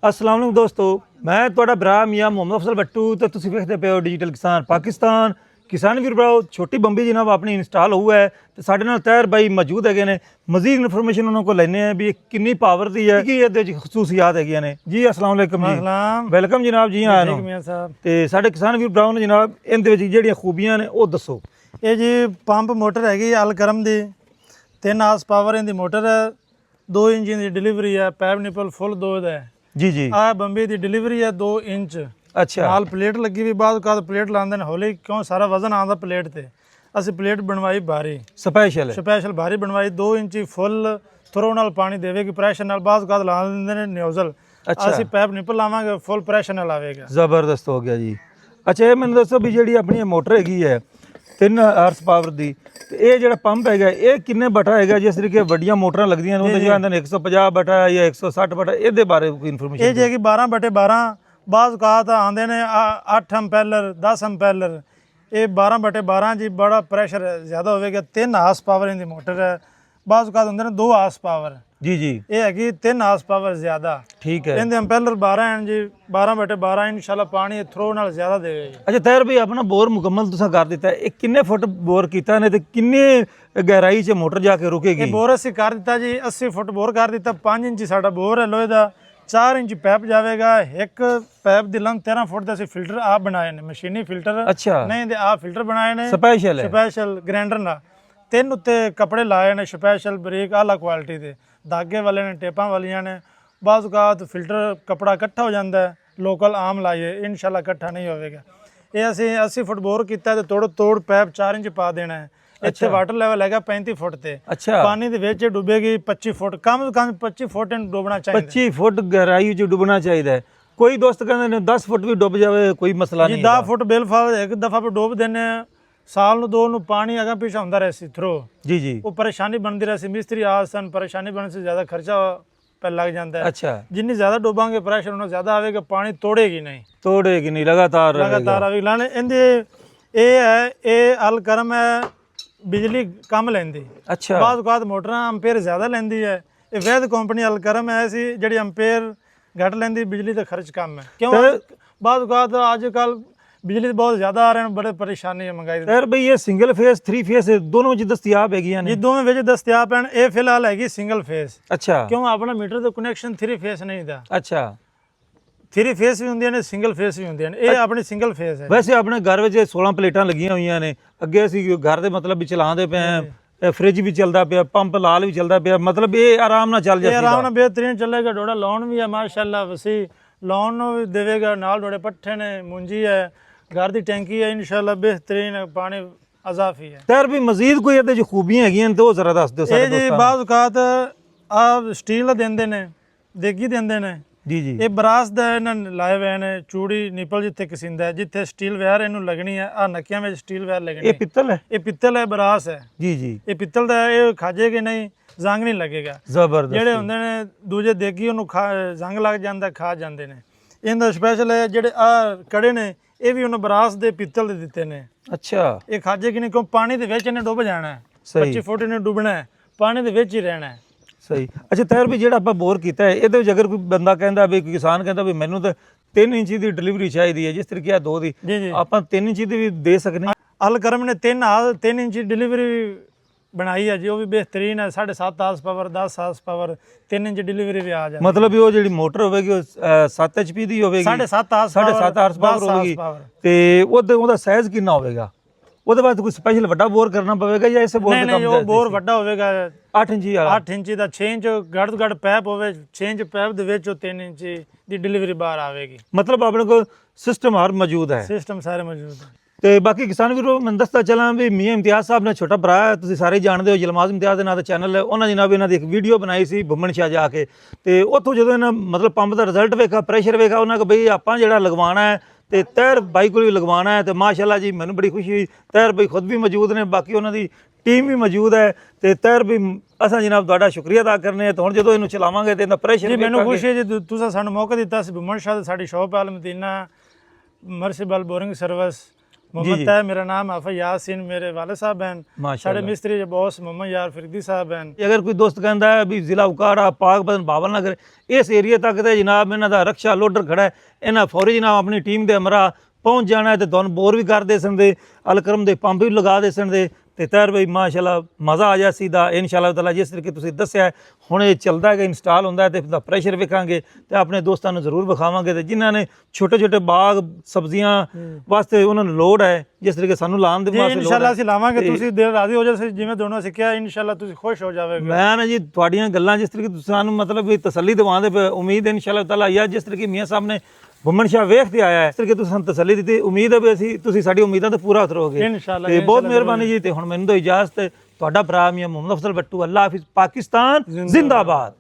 अस्सलाम वालेकुम दोस्तों, मैं ਤੁਹਾਡਾ ਭਰਾ ਮੀਆਂ ਮੁਹੰਮਦ ਅਫਜ਼ਲ ਬੱਟੂ ਤੇ ਤੁਸੀਂ ਵੇਖਦੇ ਪਏ ਹੋ ਡਿਜੀਟਲ ਕਿਸਾਨ ਪਾਕਿਸਤਾਨ। ਕਿਸਾਨ ਵੀਰ ਭਰਾਓ, ਛੋਟੀ ਬੰਬੀ ਜਨਾਬ ਆਪਣੀ ਇੰਸਟਾਲ ਹੋਇਆ ਹੈ ਤੇ ਸਾਡੇ ਨਾਲ ਤਾਹਿਰ ਭਾਈ ਮੌਜੂਦ ਹੈਗੇ ਨੇ। ਮਜ਼ੀਦ ਇਨਫੋਰਮੇਸ਼ਨ ਉਹਨਾਂ ਕੋਲ ਲੈਣੇ ਆ ਵੀ ਇਹ ਕਿੰਨੀ ਪਾਵਰ ਦੀ ਹੈ, ਕੀ ਇਹਦੇ ਵਿੱਚ ਖਸੂਸੀਅਤ ਹੈਗੀਆਂ ਨੇ। ਜੀ अस्सलाम वालेकुम जी, ਵੈਲਕਮ ਜਨਾਬ ਜੀ। ਆਇਆਂ ਨੂੰ ਤੇ ਸਾਡੇ ਕਿਸਾਨ ਵੀਰ ਭਰਾਓ ਨੇ ਜਨਾਬ ਇਹਦੇ ਵਿੱਚ ਜਿਹੜੀਆਂ ਖੂਬੀਆਂ ਨੇ ਉਹ ਦੱਸੋ। ਇਹ ਜੀ ਪੰਪ ਮੋਟਰ ਹੈਗੀ ਅਲ ਕਰਮ ਦੀ 3 ਹਾਰਸ ਪਾਵਰ ਇਹਦੀ ਮੋਟਰ ਹੈ। 2 ਇੰਚ ਦੀ ਡਿਲੀਵਰੀ ਹੈ, ਪੈਪ ਨਿਪਲ ਫੁੱਲ 2 ਦਾ ਹੈ ਜੀ ਜੀ। ਆ ਬੰਬੀ ਦੀ ਡਿਲੀਵਰੀ ਹੈ 2 ਇੰਚ। ਅੱਛਾ, ਨਾਲ ਪਲੇਟ ਲੱਗੀ ਵੀ ਬਾਅਦ ਕਾਦ ਪਲੇਟ ਲਾਉਂਦੇ ਨੇ ਹੌਲੀ, ਕਿਉਂ ਸਾਰਾ ਵਜ਼ਨ ਆਉਂਦਾ ਪਲੇਟ ਤੇ। ਅਸੀਂ ਪਲੇਟ ਬਣਵਾਈ ਭਾਰੀ ਸਪੈਸ਼ਲ ਭਾਰੀ ਬਣਵਾਈ 2 ਇੰਚੀ ਫੁੱਲ ਥਰੋ ਨਾਲ ਪਾਣੀ ਦੇਵੇਗੀ ਪ੍ਰੈਸ਼ਰ ਨਾਲ। ਬਾਅਦ ਕਾਦ ਲਾ ਦਿੰਦੇ ਨੇ ਨਿਊਜ਼ਲ। ਅਸੀਂ ਪੈਪ ਨਿਪਲ ਲਾਵਾਂਗੇ ਫੁੱਲ ਪ੍ਰੈਸ਼ਰ ਨਾਲ ਆਵੇਗਾ। ਜ਼ਬਰਦਸਤ ਹੋ ਗਿਆ ਜੀ। ਅੱਛਾ, ਇਹ ਮੈਨੂੰ ਦੱਸੋ ਵੀ ਜਿਹੜੀ ਆਪਣੀ ਮੋਟਰ ਹੈਗੀ ਹੈ 3 ਹਾਰਸ ਪਾਵਰ ਦੀ, ਤੇ ਇਹ ਜਿਹੜਾ ਪੰਪ ਹੈਗਾ ਇਹ ਕਿੰਨੇ ਬਟਾ ਹੈਗਾ? ਜਿਸ ਤਰੀਕੇ ਵੱਡੀਆਂ ਮੋਟਰਾਂ ਲੱਗਦੀਆਂ ਨੇ ਉਹਦੇ ਚ ਆਂਦੇ ਨੇ 150 ਬਟਾ ਜਾਂ 160 ਬਟਾ, ਇਹਦੇ ਬਾਰੇ ਕੋਈ ਇਨਫੋਰਮੇਸ਼ਨ? ਇਹ ਜੇ ਕਿ 12/12 ਬਾਅਦ ਕਾਤ ਆਉਂਦੇ ਨੇ 8 ਐਂਪੈਲਰ 10 ਐਂਪੈਲਰ। ਇਹ 12/12 ਜੀ ਬੜਾ ਪ੍ਰੈਸ਼ਰ ਜ਼ਿਆਦਾ ਹੋਵੇਗਾ। 3 ਹਾਰਸ ਪਾਵਰ ਇਹਦੀ ਮੋਟਰ ਹੈ। ਬਾਅਦ ਕਾਤ ਹੁੰਦੇ ਨੇ 2 ਹਾਰਸ ਪਾਵਰ। ਜੀ ਜੀ, ਇਹ ਹੈਗੀ 3 ਹਾਰਸ ਪਾਵਰ ਜ਼ਿਆਦਾ। ਠੀਕ ਹੈ। ਇਹਦੇ ਐਂਪੈਲਰ 12 ਹਨ ਜੀ। 12/12 ਇਨਸ਼ਾਅੱਲਾ ਪਾਣੀ ਥਰੋ ਨਾਲ ਜ਼ਿਆਦਾ ਦੇਵੇਗਾ। ਅੱਛਾ ਤਾਹਿਰ ਭਾਈ, ਆਪਣਾ ਬੋਰ ਮੁਕੰਮਲ ਤੁਸੀਂ ਕਰ ਦਿੱਤਾ, ਇਹ ਕਿੰਨੇ ਫੁੱਟ ਬੋਰ ਕੀਤਾ ਨੇ ਤੇ ਕਿੰਨੇ ਗਹਿਰਾਈ 'ਚ ਮੋਟਰ ਜਾ ਕੇ ਰੁਕੇਗੀ? ਇਹ ਬੋਰ ਅਸੀਂ ਕਰ ਦਿੱਤਾ ਜੀ 80 ਫੁੱਟ ਬੋਰ ਕਰ ਦਿੱਤਾ। 5 ਇੰਚ ਸਾਡਾ ਬੋਰ ਹੈ ਲੋਹੇ ਦਾ। 4 ਇੰਚ ਪੈਪ ਜਾਵੇਗਾ। ਇੱਕ ਪੈਪ ਦੀ ਲੰਬਾਈ 13 ਫੁੱਟ ਦਾ ਅਸੀਂ ਫਿਲਟਰ ਆਪ ਬਣਾਏ ਨੇ, ਮਸ਼ੀਨੀ ਫਿਲਟਰ। ਅੱਛਾ, ਨਹੀਂ ਤੇ ਆਪ ਫਿਲਟਰ ਬਣਾਏ ਨੇ ਸਪੈਸ਼ਲ ਗ੍ਰਾਈਂਡਰ ਨਾਲ। 3 ਉੱਤੇ ਕੱਪੜੇ ਲਾਏ ਨੇ ਸਪੈਸ਼ਲ ਬਰੀਕ ਆਲਾ ਕੁਆਲਿਟੀ ਦੇ, ਧਾਗੇ ਵਾਲੇ ਨੇ, ਟੇਪਾਂ ਵਾਲੀਆਂ ਨੇ। ਬਾਅਦ ਕਾਤ ਫਿਲਟਰ ਕੱਪੜਾ ਇਕੱਠਾ ਹੋ ਜਾਂਦਾ ਹੈ। ਲੋਕਲ ਆਮ ਲਾਈਏ ਇਨਸ਼ਾਅੱਲਾ ਇਕੱਠਾ ਨਹੀਂ ਹੋਵੇਗਾ। ਇਹ ਅਸੀਂ 80 ਫੁੱਟ ਬੋਰ ਕੀਤਾ ਤੇ ਤੋੜ ਪੈਪ 4 ਇੰਚ ਪਾ ਦੇਣਾ ਹੈ। ਇੱਥੇ ਵਾਟਰ ਲੈਵਲ ਹੈਗਾ 35 ਫੁੱਟ ਤੇ। ਪਾਣੀ ਦੇ ਵਿੱਚ ਡੁੱਬੇਗੀ 25 ਫੁੱਟ, ਕਮ ਤੋਂ ਕਮ 25 ਫੁੱਟ ਨੂੰ ਡੁੱਬਣਾ ਚਾਹੀਦਾ। 25 ਫੁੱਟ ਗਹਿਰਾਈ 'ਚ ਡੁੱਬਣਾ ਚਾਹੀਦਾ ਹੈ। ਕੋਈ ਦੋਸਤ ਕਹਿੰਦੇ ਨੇ 10 ਫੁੱਟ ਵੀ ਡੁੱਬ ਜਾਵੇ ਕੋਈ ਮਸਲਾ ਨਹੀਂ। 10 ਫੁੱਟ ਬਿਲਫਾਲ ਇੱਕ ਦਫਾ ਡੁੱਬ ਦਿੰਦੇ ਆ। ਸਾਲ ਨੂੰ 2 ਨੂੰ ਪਾਣੀ ਅਗਾ ਪਿੱਛਾ ਹੁੰਦਾ ਰਹੇ ਸੀ ਥਰੋ। ਜੀ ਜੀ, ਉਹ ਪਰੇਸ਼ਾਨੀ ਬਣਦੀ ਰਹੀ ਸੀ। ਮਿਸਤਰੀ ਆਸਨ ਪਰੇਸ਼ਾਨੀ ਬਣਨ ਸੇ ਜ਼ਿਆਦਾ ਖਰਚਾ ਪੈ ਲੱਗ ਜਾਂਦਾ ਹੈ। ਅੱਛਾ, ਜਿੰਨੀ ਜ਼ਿਆਦਾ ਡੋਬਾਂਗੇ ਪ੍ਰੈਸ਼ਰ ਉਹਨਾਂ ਜ਼ਿਆਦਾ ਆਵੇਗਾ, ਪਾਣੀ ਤੋੜੇਗੀ ਨਹੀਂ ਲਗਾਤਾਰ ਆਵੇਗੀ ਲਾਣੇ। ਇਹਦੇ ਇਹ ਹੈ ਇਹ ਅਲ ਕਰਮ ਹੈ, ਬਿਜਲੀ ਕਮ ਲੈਂਦੀ। ਅੱਛਾ, ਬਾਅਦ ਮੋਟਰਾਂ ਅੰਪੇਅਰ ਜ਼ਿਆਦਾ ਲੈਂਦੀ ਹੈ। ਇਹ ਵੈਦ ਕੰਪਨੀ ਅਲ ਕਰਮ ਹੈ ਸੀ ਜਿਹੜੀ ਅੰਪੇਅਰ ਘੱਟ ਲੈਂਦੀ, ਬਿਜਲੀ ਦਾ ਖਰਚ ਕਮ ਹੈ। ਕਿਉਂ ਬਾਅਦ ਅੱਜ ਕੱਲ ਬਿਜਲੀ ਬਹੁਤ ਜ਼ਿਆਦਾ ਆ ਰਹੇ ਨੇ, ਬੜੇ ਪਰੇਸ਼ਾਨੀ ਮੰਗਾਈ। ਯਾਰ ਬਈ ਇਹ ਸਿੰਗਲ ਫੇਸ 3 ਫੇਸ ਦੋਨੋਂ ਵਿੱਚ ਦਸਤਿਆਬ ਹੈਗੀਆਂ ਨੇ? ਜੀ ਦੋਵੇਂ ਵਿੱਚ ਦਸਤਿਆਬ ਹਨ। ਇਹ ਫਿਲਹਾਲ ਹੈਗੀ ਸਿੰਗਲ ਫੇਸ। ਅੱਛਾ, ਕਿਉਂ ਆਪਣਾ ਮੀਟਰ ਦਾ ਕਨੈਕਸ਼ਨ 3 ਫੇਸ ਨਹੀਂ ਦਾ। ਅੱਛਾ, 3 ਫੇਸ ਵੀ ਹੁੰਦੀਆਂ ਨੇ, ਸਿੰਗਲ ਫੇਸ ਵੀ ਹੁੰਦੀਆਂ ਨੇ। ਇਹ ਆਪਣੀ ਸਿੰਗਲ ਫੇਸ ਹੈ। ਵੈਸੇ ਆਪਣੇ ਘਰ ਵਿੱਚ 16 ਪਲੇਟਾਂ ਲੱਗੀਆਂ ਹੋਈਆਂ ਨੇ। ਅੱਗੇ ਅਸੀਂ ਘਰ ਦੇ ਮਤਲਬ ਵੀ ਚਲਾਉਂਦੇ ਪਏ ਆ, ਫ੍ਰਿਜ ਵੀ ਚੱਲਦਾ ਪਿਆ, ਪੰਪ ਲਾਲ ਵੀ ਚੱਲਦਾ ਪਿਆ, ਮਤਲਬ ਇਹ ਆਰਾਮ ਨਾਲ ਚੱਲ ਜਾਏਗਾ। ਆਰਾਮ ਨਾਲ ਬਿਹਤਰੀਨ ਚੱਲੇਗਾ। ਡੋੜਾ ਲਾਉਣ ਵੀ ਹੈ ਮਾਸ਼ਾਅੱਲਾ, ਵਸੀ ਲਾਉਣ ਨੂੰ ਵੀ ਦੇਵੇਗਾ। ਨਾਲ ਡੋੜੇ ਪੱਠੇ ਨੇ, ਮੁੰਜੀ ਹੈ, घर की टैंकी है इनशाअल्लाह बेहतरीन पानी अजाफी है। ताहिर भी मजीद कोई ਇਹਦੇ ਚ ਖੂਬੀਆਂ ਹੈਗੀਆਂ तो जरा दस दो ਸਾਡੇ ਦੋਸਤਾਂ। ਇਹ ਬਾਅਦ ਕਾਤ ਆ ਸਟੀਲ ਦਾ ਦਿੰਦੇ ਨੇ, ਦੇਗੀ ਦਿੰਦੇ ਨੇ। ਜੀ ਜੀ, ਇਹ ਬਰਾਸ ਦਾ ਇਹਨਾਂ ਲਾਏ ਹੋਏ ਨੇ। ਚੂੜੀ ਨਿਪਲ ਜਿੱਥੇ ਕਸਿੰਦਾ, ਜਿੱਥੇ ਸਟੀਲ ਵਾਇਰ ਇਹਨੂੰ ਲੱਗਣੀ ਹੈ। ਆ ਨੱਕਿਆਂ ਵਿੱਚ ਸਟੀਲ ਵਾਇਰ ਲੱਗਣੀ। ਇਹ ਪਿੱਤਲ ਹੈ? ਇਹ ਪਿੱਤਲ ਹੈ, ਬਰਾਸ ਹੈ। ਜੀ ਜੀ, ਇਹ ਪਿੱਤਲ ਦਾ। ਇਹ ਖਾਜੇਗੇ ਨਹੀਂ, ਜ਼ੰਗ ਨਹੀਂ ਲੱਗੇਗਾ। ਜ਼ਬਰਦਸਤ। ਜਿਹੜੇ ਹੁੰਦੇ ਨੇ ਦੂਜੇ ਦੇਗੀ ਉਹਨੂੰ ਜ਼ੰਗ ਲੱਗ ਜਾਂਦਾ, ਖਾ ਜਾਂਦੇ ਨੇ। ਇਹਦਾ ਸਪੈਸ਼ਲ ਹੈ। ਜਿਹੜੇ ਆ ਕੜੇ ਨੇ ਇਹ ਵੀ ਉਹਨੇ ਬਰਾਸ ਦੇ ਪਿੱਤਲ ਦੇ ਦਿੱਤੇ ਨੇ। ਅੱਛਾ, ਇਹ ਖਾਜੇ ਕਿ ਨਹੀਂ, ਕਿਉਂ ਪਾਣੀ ਦੇ ਵਿੱਚ ਇਹਨੇ ਡੁੱਬ ਜਾਣਾ ਹੈ। 25 ਫੁੱਟ ਇਹਨੇ ਡੁੱਬਣਾ ਹੈ, ਪਾਣੀ ਦੇ ਵਿੱਚ ਹੀ ਰਹਿਣਾ ਹੈ। ਸਹੀ। ਅੱਛਾ ਤਾਹਿਰ ਵੀ ਜਿਹੜਾ ਆਪਾਂ ਬੋਰ ਕੀਤਾ ਹੈ ਇਹਦੇ ਵਿੱਚ ਅਗਰ ਕੋਈ ਬੰਦਾ ਕਹਿੰਦਾ ਵੀ, ਕੋਈ ਕਿਸਾਨ ਕਹਿੰਦਾ ਵੀ ਮੈਨੂੰ ਤਾਂ 3 ਇੰਚ ਦੀ ਡਿਲੀਵਰੀ ਚਾਹੀਦੀ ਹੈ, ਜਿਸ ਤਰੀਕੇ ਆ 2 ਦੀ, ਆਪਾਂ 3 ਇੰਚ ਦੀ ਵੀ ਦੇ ਸਕਦੇ ਹਾਂ? ਅਲ ਕਰਮ ਨੇ 3 ਇੰਚ ਡਿਲੀਵਰੀ ਬਣਾਈ ਹੈ ਜੀ, ਉਹ ਵੀ ਬਿਹਤਰੀਨ ਹੈ। 7.5 horse power, 10 horse power, 3 inch delivery ਵੀ ਆ ਜਾਏ। ਮਤਲਬ ਉਹ ਜਿਹੜੀ ਮੋਟਰ ਹੋਵੇਗੀ ਉਹ 7 HP ਦੀ ਹੋਵੇਗੀ, 7.5 ਹਾਰਸ ਪਾਵਰ ਹੋਵੇਗੀ। ਤੇ ਉਹਦਾ ਸਾਈਜ਼ ਕਿੰਨਾ ਹੋਵੇਗਾ? ਉਹਦੇ ਬਾਅਦ ਕੋਈ ਸਪੈਸ਼ਲ ਵੱਡਾ ਬੋਰ ਕਰਨਾ ਪਵੇਗਾ ਜਾਂ ਇਸੇ ਬੋਰ ਦੇ ਕੰਮ? ਨਹੀਂ, ਉਹ ਬੋਰ ਵੱਡਾ ਹੋਵੇਗਾ 8 ਇੰਚੀ ਵਾਲਾ। 8 ਇੰਚੀ ਦਾ 6 ਇੰਚ ਘੱਟ ਤੋਂ ਘੱਟ ਪੈਪ ਹੋਵੇ। 6 ਇੰਚ ਪੈਪ ਦੇ ਵਿੱਚ ਉਹ 3 ਇੰਚ ਦੀ ਡਿਲੀਵਰੀ ਬਾਹਰ ਆਵੇਗੀ। ਮਤਲਬ ਆਪਣੇ ਕੋਲ ਸਿਸਟਮ ਹਰ ਮੌਜੂਦ ਹੈ? ਸਿਸਟਮ ਸਾਰੇ ਮੌਜੂਦ ਹੈ। ਤੇ ਬਾਕੀ ਕਿਸਾਨ ਵੀਰੋ ਮੈਂ ਦੱਸਦਾ ਚੱਲਾਂ ਵੀ ਮੀਆਂ ਇਮਤਿਆਜ਼ ਸਾਹਿਬ ਨੇ ਛੋਟਾ ਭਰਾ ਹੈ, ਤੁਸੀਂ ਸਾਰੇ ਜਾਣਦੇ ਹੋ, ਜਲਮਾਜ਼ ਇਮਤਿਆਜ਼ ਦੇ ਨਾਂ ਦਾ ਚੈਨਲ ਹੈ। ਉਹਨਾਂ ਜਨਾਬ ਇਹਨਾਂ ਦੀ ਇੱਕ ਵੀਡੀਓ ਬਣਾਈ ਸੀ ਬੁੰਮਣ ਸ਼ਾਹ ਜਾ ਕੇ, ਤੇ ਉੱਥੋਂ ਜਦੋਂ ਇਹਨਾਂ ਮਤਲਬ ਪੰਪ ਦਾ ਰਿਜ਼ਲਟ ਵੇਖਿਆ, ਪ੍ਰੈਸ਼ਰ ਵੇਖਿਆ, ਉਹਨਾਂ ਕੋ ਬਈ ਆਪਾਂ ਜਿਹੜਾ ਲਗਵਾਉਣਾ ਹੈ ਤੇ ਤਾਹਿਰ ਬਾਈ ਕੋਲ ਵੀ ਲਗਵਾਉਣਾ ਹੈ। ਤੇ ਮਾਸ਼ਾਅੱਲਾ ਜੀ ਮੈਨੂੰ ਬੜੀ ਖੁਸ਼ੀ ਹੋਈ। ਤਾਹਿਰ ਬਾਈ ਖੁਦ ਵੀ ਮੌਜੂਦ ਨੇ, ਬਾਕੀ ਉਹਨਾਂ ਦੀ ਟੀਮ ਵੀ ਮੌਜੂਦ ਹੈ। ਤੇ ਤਾਹਿਰ ਵੀ ਅਸਾਂ ਜਨਾਬ ਤੁਹਾਡਾ ਸ਼ੁਕਰੀਆ ਅਦਾ ਕਰਨੇ। ਤੇ ਹੁਣ ਜਦੋਂ ਇਹਨੂੰ ਚਲਾਵਾਂਗੇ ਤੇ ਇਹਦਾ ਪ੍ਰੈਸ਼ਰ ਮੈਨੂੰ ਖੁਸ਼ੀ ਹੈ ਜੀ ਤੁਸੀਂ ਸਾਨੂੰ ਮੌਕਾ ਦਿੱਤਾ ਸੀ। ਬੁੰਮਣ ਸ਼ਾਹ ਸਾਡੀ ਸ਼ੌਪ ਅਲ ਮਦੀਨਾ ਮਰਸੀਬਲ ਬੋਰਿੰਗ ਸਰਵਿਸ मोहम्मद तैयब मेरा नाम, हाफिज यासीन मेरे वाले साहब हैं, साढ़े मिस्त्री बॉस मोहम्मद यार फिरदी साहब हैं। अगर कोई दोस्त कहता है भी जिला उकाड़ा पाकबदन बाबल नगर इस एरिए तक तो जनाब इन्हों का रक्षा लोडर खड़ा है, इन्हें फौरी जनाब अपनी टीम के हमरा पहुँच जाना है, तो तुहानू बोर भी कर दे सकते, अलकरम के पंप भी लगा दे सकते, तो तैयार भाई माशाल्लाह मज़ा आ जाए सीधा इंशाअल्लाह ताला। जिस तरीके तुसीं दस्सिया है हुण ये चलदा है, इंस्टॉल होंदा है, तो इसदा प्रेशर वेखांगे तो अपने दोस्तों को जरूर विखावांगे। तो जिन्हों ने छोटे छोटे बाग सब्जियां वास्ते उन्होंने लोड़ है, जिस तरीके सानू लाने दे वास्ते इंशाअल्लाह ਅਸੀਂ ਲਾਵਾਂਗੇ, ਤੁਸੀਂ ਦਿਲ ਰਾਜ਼ੀ ਹੋ ਜਾਓ, ਜਿਵੇਂ ਦੋਨੋਂ ਸਿੱਖਿਆ ਇੰਸ਼ਾਅੱਲਾ ਤੁਸੀਂ ਖੁਸ਼ ਹੋ ਜਾਓਗੇ। ਮੈਂ ਨਾ ਜੀ ਤੁਹਾਡੀਆਂ ਗੱਲਾਂ ਜਿਸ ਤਰੀਕੇ ਤੁਸੀਂ ਸਾਨੂੰ ਮਤਲਬ ਵੀ ਤਸੱਲੀ ਦਿਵਾਉਂਦੇ ਪਏ, ਉਮੀਦ ਹੈ ਇੰਸ਼ਾਅੱਲਾਹ ਤਾਲਾ ਯਾ ਜਿਸ ਤਰੀਕੇ ਮੀਆਂ ਸਾਹਿਬ ਨੇ ਬੁੰਮਣ ਸ਼ਾਹ ਵੇਖਦੇ ਆਇਆ ਹੈ, ਇਸ ਤਰੀਕੇ ਤੁਸੀਂ ਸਾਨੂੰ ਤਸੱਲੀ ਦਿੱਤੀ, ਉਮੀਦ ਹੈ ਵੀ ਅਸੀਂ ਤੁਸੀਂ ਸਾਡੀ ਉਮੀਦਾਂ ਤੇ ਪੂਰਾ ਉਤਰੋਗੇ ਇੰਸ਼ਾਅੱਲਾ। ਤੇ ਬਹੁਤ ਮਿਹਰਬਾਨੀ ਜੀ। ਤੇ ਹੁਣ ਮੈਨੂੰ ਤਾਂ ਇਜਾਜ਼ਤ ਹੈ, ਤੁਹਾਡਾ ਭਰਾ ਮੀਆਂ ਮੁਹੰਮਦ ਅਫਜ਼ਲ ਬੱਟੂ। ਅੱਲਾ ਹਾਫਿਜ਼, ਪਾਕਿਸਤਾਨ ਜ਼ਿੰਦਾਬਾਦ।